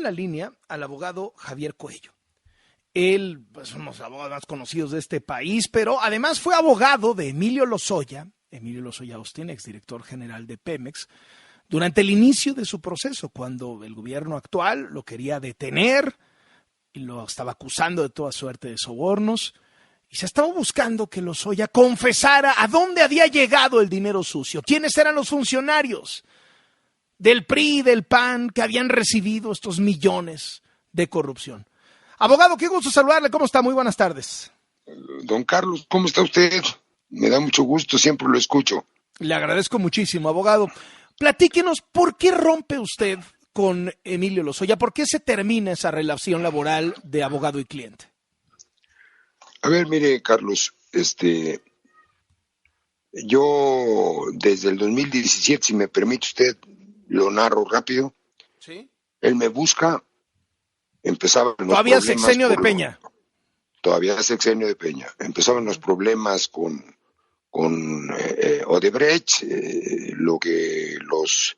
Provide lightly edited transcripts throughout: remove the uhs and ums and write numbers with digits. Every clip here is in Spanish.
la línea al abogado Javier Coello. Él es uno de los abogados más conocidos de este país, pero además fue abogado de Emilio Lozoya Austin, exdirector general de Pemex, durante el inicio de su proceso, cuando el gobierno actual lo quería detener y lo estaba acusando de toda suerte de sobornos. Y se estaba buscando que Lozoya confesara a dónde había llegado el dinero sucio, quiénes eran los funcionarios del PRI y del PAN que habían recibido estos millones de corrupción. Abogado, qué gusto saludarle. ¿Cómo está? Muy buenas tardes. Don Carlos, ¿cómo está usted? Me da mucho gusto, siempre lo escucho. Le agradezco muchísimo, abogado. Platíquenos, ¿por qué rompe usted con Emilio Lozoya? ¿Por qué se termina esa relación laboral de abogado y cliente? A ver, mire, Carlos, yo desde el 2017, si me permite usted, lo narro rápido. ¿Sí? Él me busca, empezaban los ¿Todavía problemas. sexenio de Peña? Todavía sexenio de Peña. Empezaban los problemas con Odebrecht, lo que los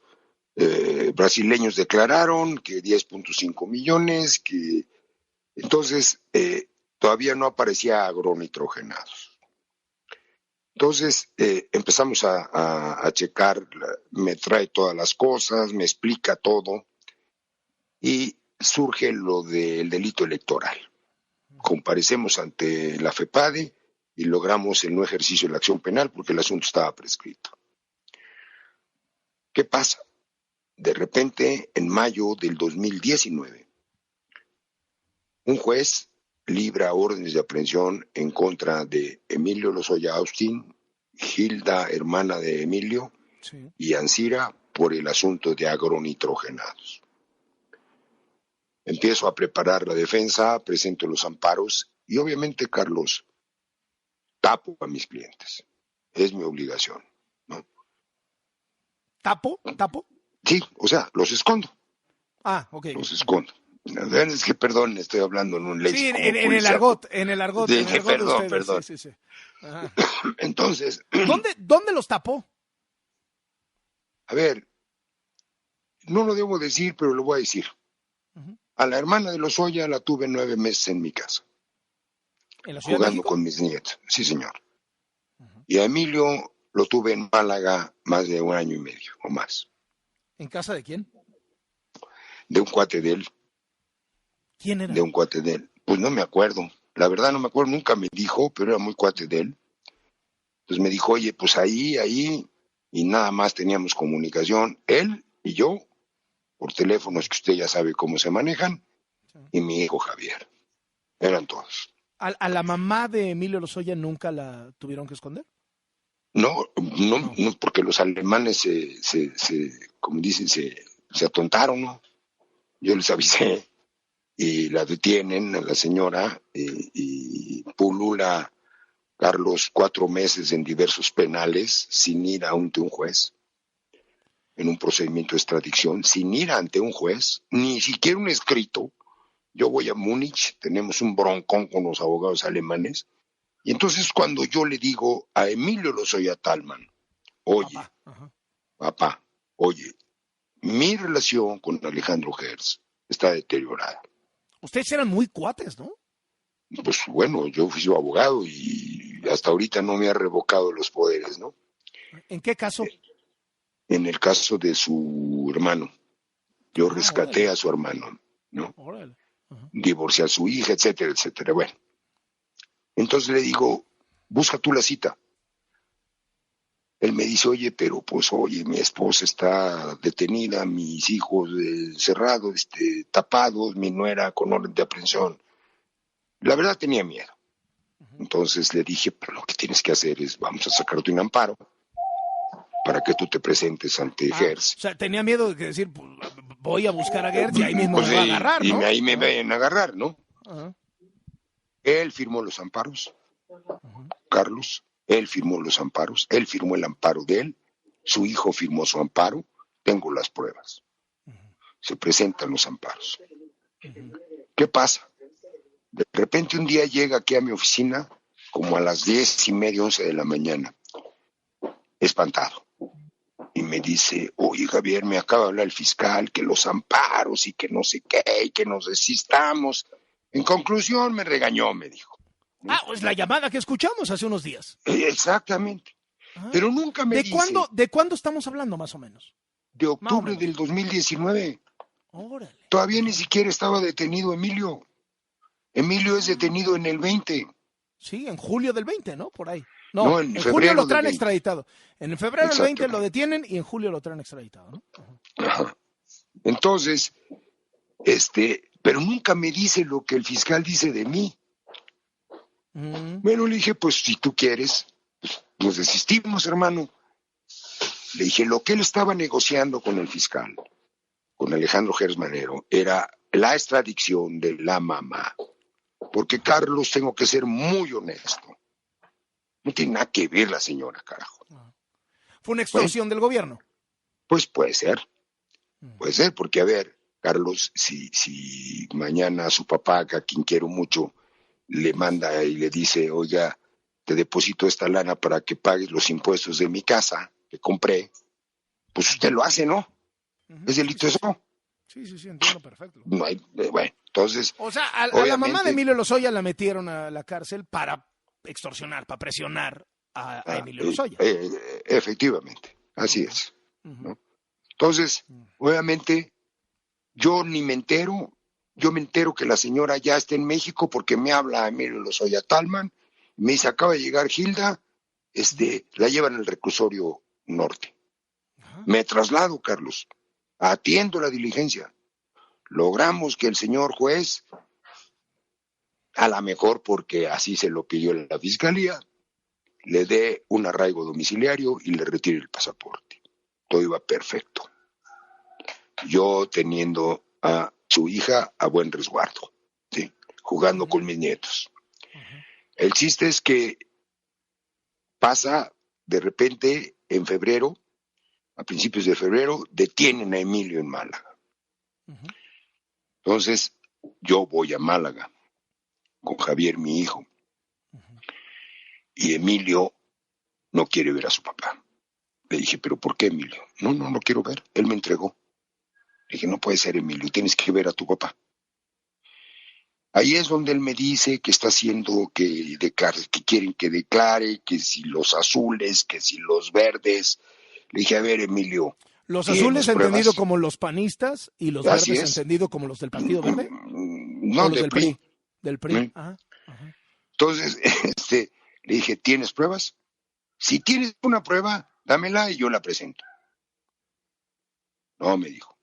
brasileños declararon, que 10.5 millones, que entonces todavía no aparecía agronitrogenados. Entonces empezamos a checar, me trae todas las cosas, me explica todo y surge lo del delito electoral. Comparecemos ante la FEPADE y logramos el no ejercicio de la acción penal porque el asunto estaba prescrito. ¿Qué pasa? De repente, en mayo del 2019, un juez libra órdenes de aprehensión en contra de Emilio Lozoya Austin, Gilda, hermana de Emilio, sí, y Ancira por el asunto de agronitrogenados. Empiezo a preparar la defensa, presento los amparos y obviamente, Carlos, tapo a mis clientes. Es mi obligación, ¿no? ¿Tapo? Sí, o sea, los escondo. Ah, ok. Los escondo. Es que, perdón, estoy hablando en un léxico. Sí, en el argot. Sí, perdón. Sí. Ajá. Entonces. ¿Dónde los tapó? A ver, no lo debo decir, pero lo voy a decir. Uh-huh. A la hermana de Lozoya la tuve 9 meses en mi casa. ¿En la Ciudad jugando de México? Con mis nietos. Sí, señor. Uh-huh. Y a Emilio lo tuve en Málaga más de 1 año y medio o más. ¿En casa de quién? De un cuate de él. ¿Quién era? De un cuate de él. Pues no me acuerdo. La verdad no me acuerdo, nunca me dijo, pero era muy cuate de él. Entonces me dijo, oye, pues ahí, y nada más teníamos comunicación, él y yo, por teléfonos que usted ya sabe cómo se manejan, sí, y mi hijo Javier. Eran todos. ¿A la mamá de Emilio Lozoya nunca la tuvieron que esconder? No, porque los alemanes como dicen, se atontaron, ¿no? Yo les avisé y la detienen a la señora y pulula, Carlos, 4 meses en diversos penales sin ir ante un juez, en un procedimiento de extradición, sin ir ante un juez, ni siquiera un escrito. Yo voy a Múnich, tenemos un broncón con los abogados alemanes, y entonces cuando yo le digo a Emilio Lozoya Talman, oye, papá, oye, mi relación con Alejandro Hertz está deteriorada. Ustedes eran muy cuates, ¿no? Pues bueno, yo fui su abogado y hasta ahorita no me ha revocado los poderes, ¿no? ¿En qué caso? En el caso de su hermano. Yo rescaté órale. A su hermano, ¿no? Divorcié a su hija, etcétera, etcétera. Bueno, entonces le digo, busca tú la cita. Él me dice, oye, pero pues, oye, mi esposa está detenida, mis hijos encerrados, tapados, mi nuera con orden de aprehensión. La verdad tenía miedo. Entonces le dije, pero lo que tienes que hacer es, vamos a sacarte un amparo para que tú te presentes ante Hertz. O sea, tenía miedo de decir, pues, voy a buscar a Hertz y ahí mismo me va a agarrar, ¿no? Y ahí me vayan a agarrar, ¿no? Él firmó los amparos, Carlos, él firmó los amparos, él firmó el amparo de él, su hijo firmó su amparo, tengo las pruebas. Se presentan los amparos. ¿Qué pasa? De repente un día llega aquí a mi oficina, como a las 10:30, 11 de la mañana, espantado. y me dice, oye Javier, me acaba de hablar el fiscal que los amparos y que no sé qué, y que nos desistamos. En conclusión me regañó, me dijo. Ah, pues la llamada que escuchamos hace unos días. Exactamente. Ah. Pero nunca me dice. ¿De cuándo estamos hablando más o menos? De Más o octubre menos. del 2019. Órale. Todavía ni siquiera estaba detenido Emilio. Emilio es detenido en el 20. Sí, en julio del 20, ¿no? Por ahí. No, No, en en julio febrero lo del traen 20. extraditado. En febrero del 20 lo Exactamente. detienen y en julio lo traen extraditado, ¿no? Ajá. Entonces, pero nunca me dice lo que el fiscal dice de mí. Bueno, le dije, pues si tú quieres, pues, nos desistimos, hermano. Le dije, lo que él estaba negociando con el fiscal, con Alejandro Gersmanero, era la extradición de la mamá. Porque, Carlos, tengo que ser muy honesto. No tiene nada que ver la señora, carajo. ¿Fue una extorsión del gobierno? Pues puede ser, porque a ver, Carlos, si mañana su papá, a quien quiero mucho, le manda y le dice, oiga, te deposito esta lana para que pagues los impuestos de mi casa que compré, pues usted lo hace, ¿no? ¿Es delito eso? Sí, entiendo perfecto. No hay, bueno, entonces, o sea, a la mamá de Emilio Lozoya la metieron a la cárcel para extorsionar, para presionar a Emilio Lozoya. Efectivamente, así es. ¿No? Entonces, obviamente, yo ni me entero, yo me entero que la señora ya está en México porque me habla Emilio Lozoya Talman, me dice, acaba de llegar Gilda, la llevan al reclusorio norte. Me traslado, Carlos, atiendo la diligencia. Logramos que el señor juez, a lo mejor porque así se lo pidió la fiscalía, le dé un arraigo domiciliario y le retire el pasaporte. Todo iba perfecto. Yo teniendo a su hija a buen resguardo, ¿sí? Jugando con mis nietos. El chiste es que pasa de repente en febrero, a principios de febrero, detienen a Emilio en Málaga. Entonces, yo voy a Málaga con Javier, mi hijo, y Emilio no quiere ver a su papá. Le dije, ¿pero por qué, Emilio? No lo quiero ver. Él me entregó. Le dije, no puede ser, Emilio, tienes que ver a tu papá. Ahí es donde él me dice que está haciendo que quieren que declare, que si los azules, que si los verdes. Le dije, a ver, Emilio. Los azules entendido como los panistas y los Así verdes es. entendido como los del Partido Verde. No, ¿O los del PRI? Del PRI. Entonces, le dije, ¿tienes pruebas? Si tienes una prueba, dámela y yo la presento. No, me dijo.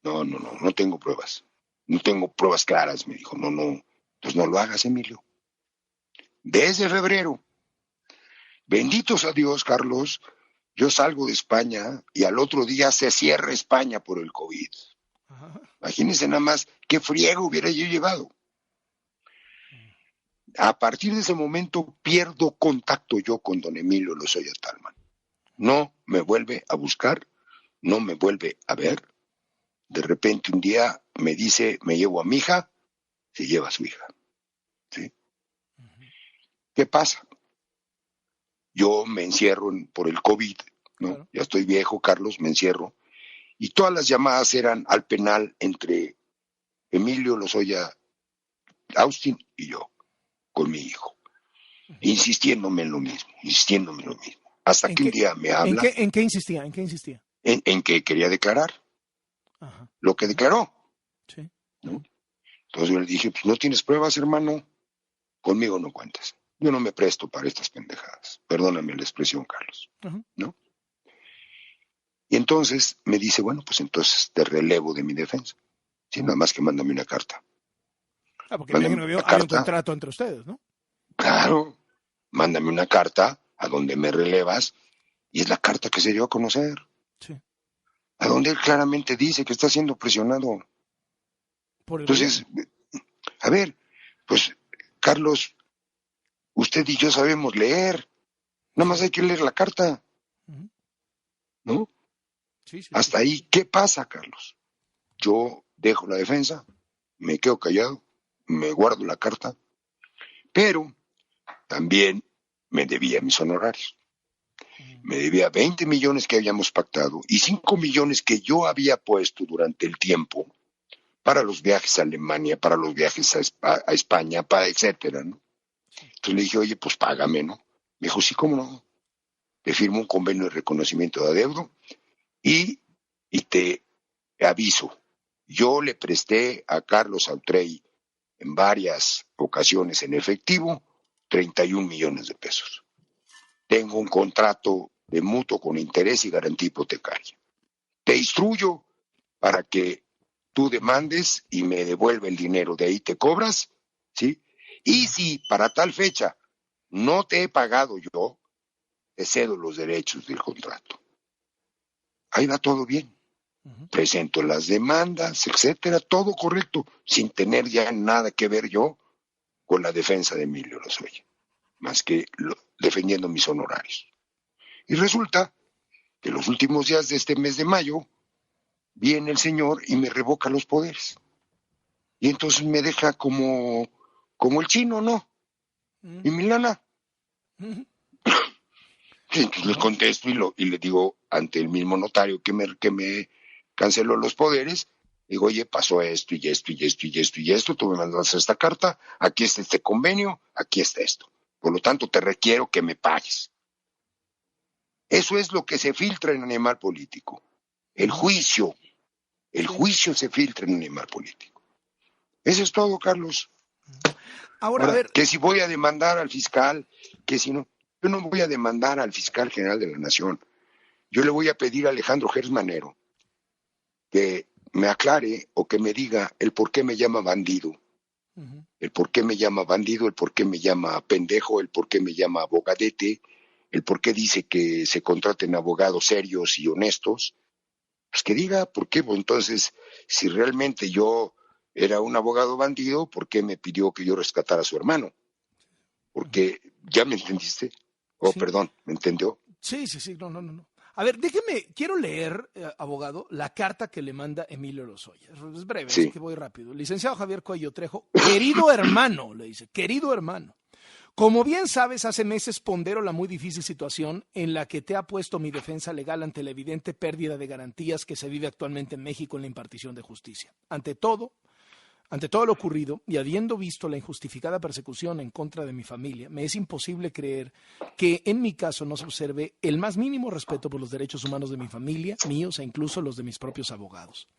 No tengo pruebas. No tengo pruebas claras, me dijo. No. Pues no lo hagas, Emilio. Desde febrero. Benditos a Dios, Carlos. Yo salgo de España y al otro día se cierra España por el COVID. Imagínense nada más qué friego hubiera yo llevado. A partir de ese momento pierdo contacto yo con don Emilio Lozoya Talman. No me vuelve a buscar, no me vuelve a ver. De repente un día me dice, me llevo a mi hija, se lleva a su hija. ¿Sí? ¿Qué pasa? Yo me encierro por el COVID, ¿no? Claro. Ya estoy viejo, Carlos, me encierro. Y todas las llamadas eran al penal entre Emilio Lozoya Austin y yo, con mi hijo, insistiéndome en lo mismo. Hasta que un día me habla. ¿En qué insistía? En que quería declarar. Lo que declaró. Sí. ¿No? Entonces yo le dije, pues no tienes pruebas, hermano, conmigo no cuentas. Yo no me presto para estas pendejadas. Perdóname la expresión, Carlos. ¿No? Y entonces me dice, bueno, pues entonces te relevo de mi defensa. Sí, nada más que mándame una carta. Porque me imagino que había un contrato entre ustedes, ¿no? Claro, mándame una carta a donde me relevas y es la carta que se dio a conocer. Sí. A donde él claramente dice que está siendo presionado. Entonces, a ver, pues, Carlos, usted y yo sabemos leer. Nada más hay que leer la carta. ¿No? Sí. Hasta ahí, ¿qué pasa, Carlos? Yo dejo la defensa, me quedo callado, me guardo la carta, pero también me debía mis honorarios. Me debía 20 millones que habíamos pactado y 5 millones que yo había puesto durante el tiempo para los viajes a Alemania, para los viajes a España, para etcétera, ¿no? Entonces le dije, oye, pues págame, ¿no? Me dijo, sí, cómo no. Te firmo un convenio de reconocimiento de adeudo y te aviso. Yo le presté a Carlos Autrey en varias ocasiones en efectivo 31 millones de pesos. Tengo un contrato de mutuo con interés y garantía hipotecaria. Te instruyo para que tú demandes y me devuelve el dinero, de ahí te cobras, ¿sí? Y si para tal fecha no te he pagado yo, te cedo los derechos del contrato. Ahí va todo bien. Presento las demandas, etcétera, todo correcto, sin tener ya nada que ver yo con la defensa de Emilio Lozoya, más que defendiendo mis honorarios. Y resulta que los últimos días de este mes de mayo viene el señor y me revoca los poderes. Y entonces me deja como el chino, ¿no? Y mi lana. Y entonces le contesto y le digo ante el mismo notario que me canceló los poderes, digo, oye, pasó esto y esto y esto y esto y esto, tú me mandaste esta carta, aquí está este convenio, aquí está esto. Por lo tanto, te requiero que me pagues. Eso es lo que se filtra en Animal Político. El juicio se filtra en Animal Político. Eso es todo, Carlos. Ahora, a ver. Que si voy a demandar al fiscal, que si no, yo no voy a demandar al fiscal general de la Nación. Yo le voy a pedir a Alejandro Gertz Manero que me aclare o que me diga el por qué me llama bandido, el por qué me llama bandido, el por qué me llama pendejo, el por qué me llama abogadete, el por qué dice que se contraten abogados serios y honestos. Pues que diga por qué. Pues entonces, si realmente yo era un abogado bandido, ¿por qué me pidió que yo rescatara a su hermano? Porque, ¿ya me entendiste? Sí. Perdón, ¿me entendió? Sí, no. A ver, quiero leer, abogado, la carta que le manda Emilio Lozoya. Es breve, Sí. así que voy rápido. Licenciado Javier Cuello Trejo, querido hermano, le dice, querido hermano. Como bien sabes, hace meses pondero la muy difícil situación en la que te ha puesto mi defensa legal ante la evidente pérdida de garantías que se vive actualmente en México en la impartición de justicia. Ante todo lo ocurrido y habiendo visto la injustificada persecución en contra de mi familia, me es imposible creer que en mi caso no se observe el más mínimo respeto por los derechos humanos de mi familia, míos e incluso los de mis propios abogados.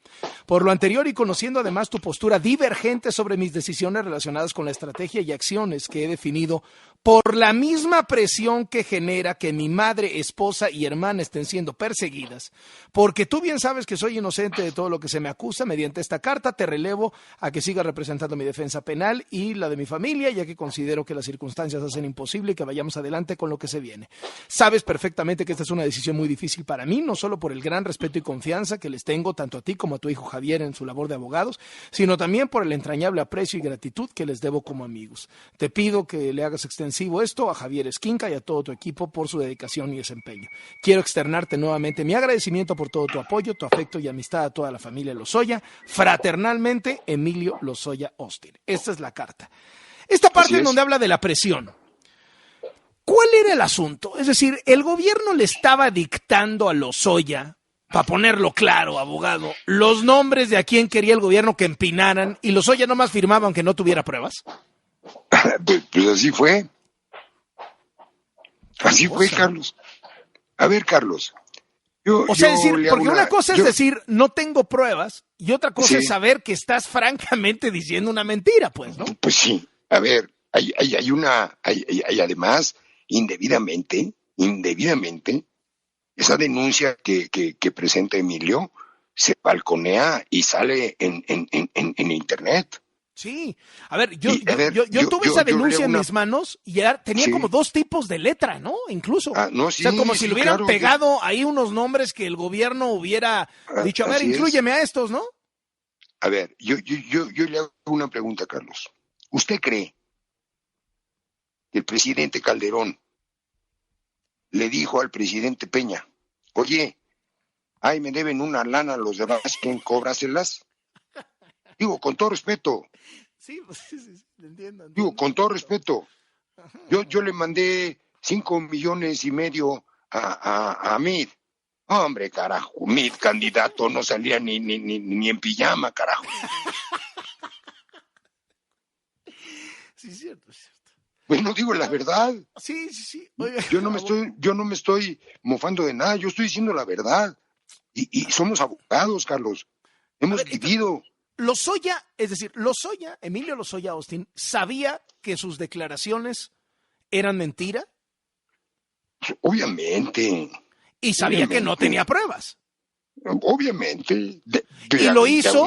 Por lo anterior y conociendo además tu postura divergente sobre mis decisiones relacionadas con la estrategia y acciones que he definido, por la misma presión que genera que mi madre, esposa y hermana estén siendo perseguidas, porque tú bien sabes que soy inocente de todo lo que se me acusa, mediante esta carta te relevo a que siga representando mi defensa penal y la de mi familia, ya que considero que las circunstancias hacen imposible que vayamos adelante con lo que se viene. Sabes perfectamente que esta es una decisión muy difícil para mí, no solo por el gran respeto y confianza que les tengo tanto a ti como a tu hijo Javier en su labor de abogados, sino también por el entrañable aprecio y gratitud que les debo como amigos. Te pido que le hagas extensivo esto a Javier Esquinca y a todo tu equipo por su dedicación y desempeño. Quiero externarte nuevamente mi agradecimiento por todo tu apoyo, tu afecto y amistad a toda la familia Lozoya. Fraternalmente, Emilio Lozoya Austin. Esta es la carta. Esta parte en donde habla de la presión. ¿Cuál era el asunto? Es decir, el gobierno le estaba dictando a Lozoya, para ponerlo claro, abogado, los nombres de a quién quería el gobierno que empinaran y Lozoya nomás firmaba aunque no tuviera pruebas. Pues así fue. Así fue, Carlos. A ver, Carlos. Porque una cosa es decir, no tengo pruebas, y otra cosa es saber que estás francamente diciendo una mentira, pues, ¿no? Pues sí. A ver, hay además, indebidamente, esa denuncia que presenta Emilio se balconea y sale en internet. Sí, a ver, yo tuve esa denuncia en mis manos y ya tenía como dos tipos de letra, ¿no? Incluso. O sea, como si le hubieran pegado ahí unos nombres que el gobierno hubiera dicho, a ver, inclúyeme a estos, ¿no? A ver, yo le hago una pregunta, Carlos. ¿Usted cree que el presidente Calderón le dijo al presidente Peña, oye, ay, me deben una lana los de Vázquez, cóbraselas? Digo, con todo respeto. Sí, entiendo. Digo, con todo respeto. Yo le mandé 5,5 millones a Meade. Hombre, carajo, Meade, candidato, no salía ni en pijama, carajo. Sí, es cierto, es cierto. Bueno, digo la verdad. Sí. Oiga, Yo no me estoy mofando de nada, yo estoy diciendo la verdad. Y somos abogados, Carlos. Hemos vivido. Lozoya, es decir, Emilio Lozoya Austin, ¿sabía que sus declaraciones eran mentira? Obviamente. Y sabía que no tenía pruebas. Obviamente. Y lo hizo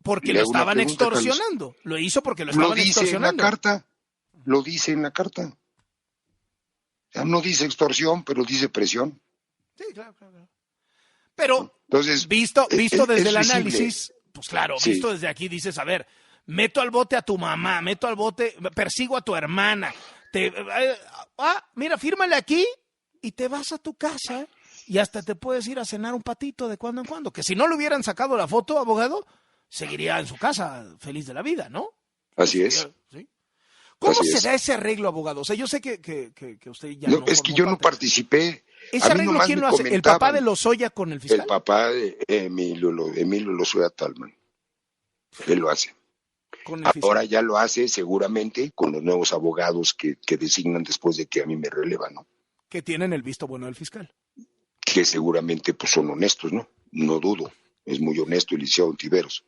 porque lo estaban extorsionando. Lo hizo porque lo estaban extorsionando. Lo dice en la carta. O sea, no dice extorsión, pero dice presión. Sí, claro. Pero, entonces, visto desde el análisis, pues claro, sí. Visto desde aquí dices, a ver, meto al bote a tu mamá, persigo a tu hermana, mira, fírmale aquí y te vas a tu casa y hasta te puedes ir a cenar un patito de cuando en cuando, que si no le hubieran sacado la foto, abogado, seguiría en su casa feliz de la vida, ¿no? Así es. ¿Sí? ¿Cómo se da ese arreglo, abogado? O sea, yo sé que usted ya no es que yo no participé. ¿Ese arreglo quién lo hace? ¿El papá de Lozoya con el fiscal? El papá de Emilio Lozoya Talman. Él lo hace. Ahora ya lo hace seguramente con los nuevos abogados que designan después de que a mí me relevan, ¿no? Que tienen el visto bueno del fiscal. Que seguramente pues son honestos, ¿no? No dudo. Es muy honesto el licenciado Ontiveros.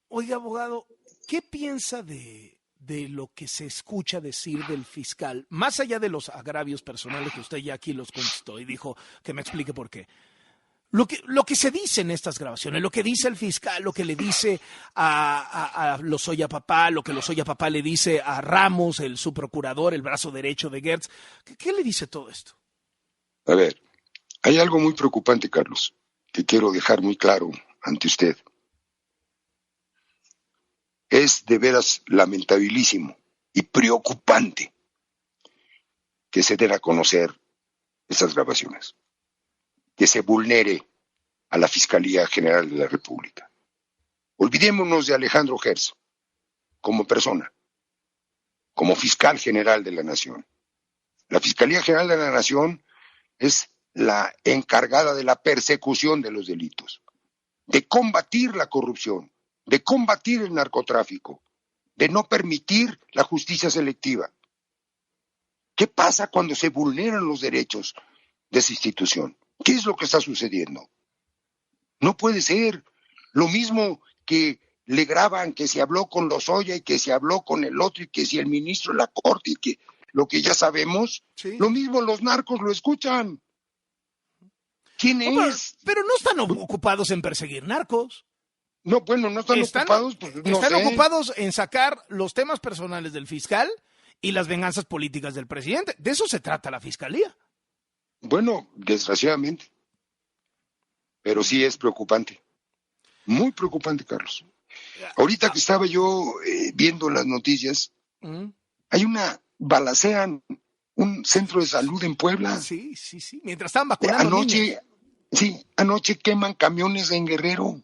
Oiga, abogado, ¿qué piensa de lo que se escucha decir del fiscal, más allá de los agravios personales que usted ya aquí los contestó y dijo que me explique por qué? Lo que se dice en estas grabaciones, lo que dice el fiscal, lo que le dice a Lozoya Papá, lo que Lozoya Papá le dice a Ramos, el subprocurador, el brazo derecho de Gertz, ¿qué le dice todo esto? A ver, hay algo muy preocupante, Carlos, que quiero dejar muy claro ante usted. Es de veras lamentabilísimo y preocupante que se den a conocer esas grabaciones, que se vulnere a la Fiscalía General de la República. Olvidémonos de Alejandro Gertz como persona, como fiscal general de la Nación. La Fiscalía General de la Nación es la encargada de la persecución de los delitos, de combatir la corrupción, de combatir el narcotráfico, de no permitir la justicia selectiva. ¿Qué pasa cuando se vulneran los derechos de esa institución? ¿Qué es lo que está sucediendo? No puede ser. Lo mismo que le graban que se habló con Lozoya y que se habló con el otro y que si el ministro de la Corte y que lo que ya sabemos, sí. Lo mismo los narcos lo escuchan. ¿Quién es? Pero no están ocupados en perseguir narcos. No, bueno, no están ocupados. Pues, no están sé. ocupados en sacar los temas personales del fiscal y las venganzas políticas del presidente. De eso se trata la fiscalía. Bueno, desgraciadamente. Pero sí es preocupante. Muy preocupante, Carlos. Ahorita que estaba yo viendo las noticias, hay balacean un centro de salud en Puebla. Sí. Mientras estaban vacunando niños. Anoche queman camiones en Guerrero.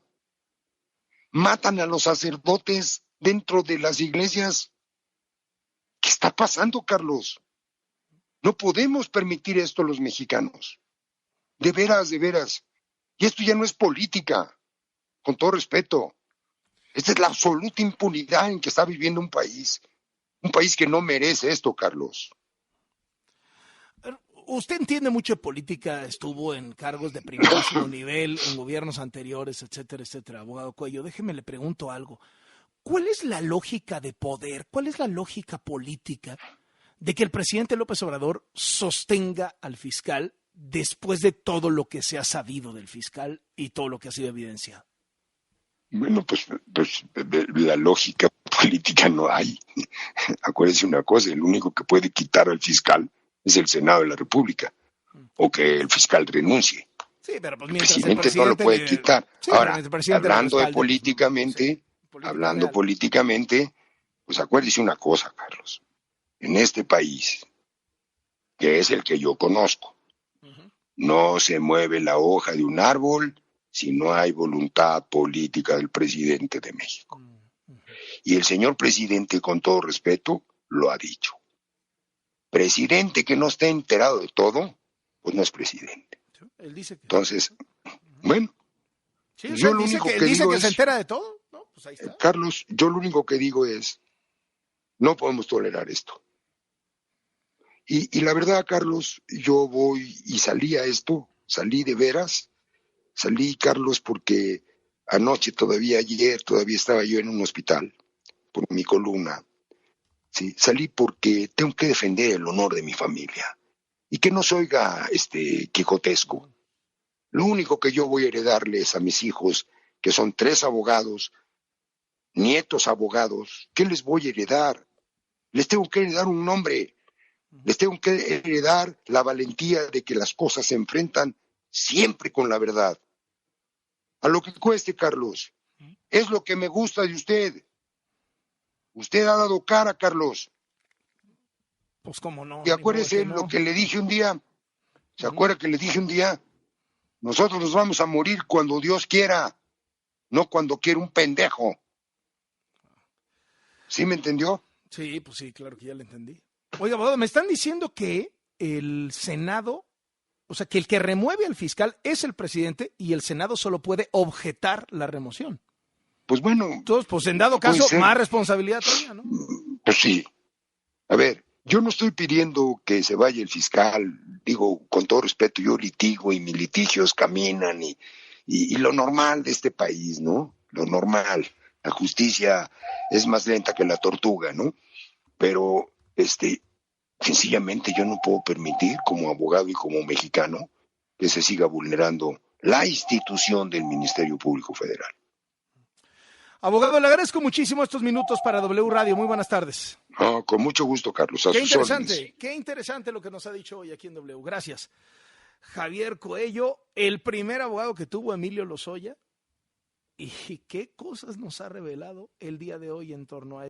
Matan a los sacerdotes dentro de las iglesias. ¿Qué está pasando, Carlos? No podemos permitir esto los mexicanos. De veras. Y esto ya no es política, con todo respeto. Esta es la absoluta impunidad en que está viviendo un país que no merece esto, Carlos. Usted entiende mucho de política, estuvo en cargos de primerísimo nivel, en gobiernos anteriores, etcétera, abogado Cuello. Déjeme le pregunto algo. ¿Cuál es la lógica de poder? ¿Cuál es la lógica política de que el presidente López Obrador sostenga al fiscal después de todo lo que se ha sabido del fiscal y todo lo que ha sido evidenciado? Bueno, pues la lógica política no hay. Acuérdense una cosa, el único que puede quitar al fiscal es el Senado de la República, o que el fiscal renuncie. Sí, pero pues el presidente no lo puede quitar. Sí, ahora, hablando políticamente, pues acuérdese una cosa, Carlos. En este país, que es el que yo conozco, no se mueve la hoja de un árbol si no hay voluntad política del presidente de México. Y el señor presidente, con todo respeto, lo ha dicho. Presidente que no esté enterado de todo, pues no es presidente. Sí, él dice que... Entonces, bueno, sí, yo lo único que digo que es, se entera de todo, ¿no? Pues ahí está. Carlos, yo lo único que digo es, no podemos tolerar esto. Y la verdad, Carlos, yo voy y salí a esto, salí de veras, salí, Carlos, porque anoche ayer todavía estaba yo en un hospital por mi columna. Sí, salí porque tengo que defender el honor de mi familia y que no se oiga quijotesco. Lo único que yo voy a heredarles a mis hijos, que son 3 abogados, nietos abogados, ¿qué les voy a heredar? Les tengo que heredar un nombre, les tengo que heredar la valentía de que las cosas se enfrentan siempre con la verdad. A lo que cueste, Carlos, es lo que me gusta de usted. Usted ha dado cara, Carlos. Pues cómo no. Y acuérdese lo que le dije un día. ¿Se acuerda que le dije un día? Nosotros nos vamos a morir cuando Dios quiera, no cuando quiera un pendejo. ¿Sí me entendió? Sí, pues sí, claro que ya le entendí. Oiga, abogado, me están diciendo que el Senado, o sea, que el que remueve al fiscal es el presidente y el Senado solo puede objetar la remoción. Pues bueno. Entonces, pues en dado caso, más responsabilidad todavía, ¿no? Pues sí. A ver, yo no estoy pidiendo que se vaya el fiscal, digo, con todo respeto, yo litigo y mis litigios caminan y lo normal de este país, ¿no? Lo normal. La justicia es más lenta que la tortuga, ¿no? Pero, sencillamente yo no puedo permitir, como abogado y como mexicano, que se siga vulnerando la institución del Ministerio Público Federal. Abogado, le agradezco muchísimo estos minutos para W Radio. Muy buenas tardes. No, con mucho gusto, Carlos. Qué interesante lo que nos ha dicho hoy aquí en W. Gracias. Javier Coello, el primer abogado que tuvo Emilio Lozoya. Y qué cosas nos ha revelado el día de hoy en torno a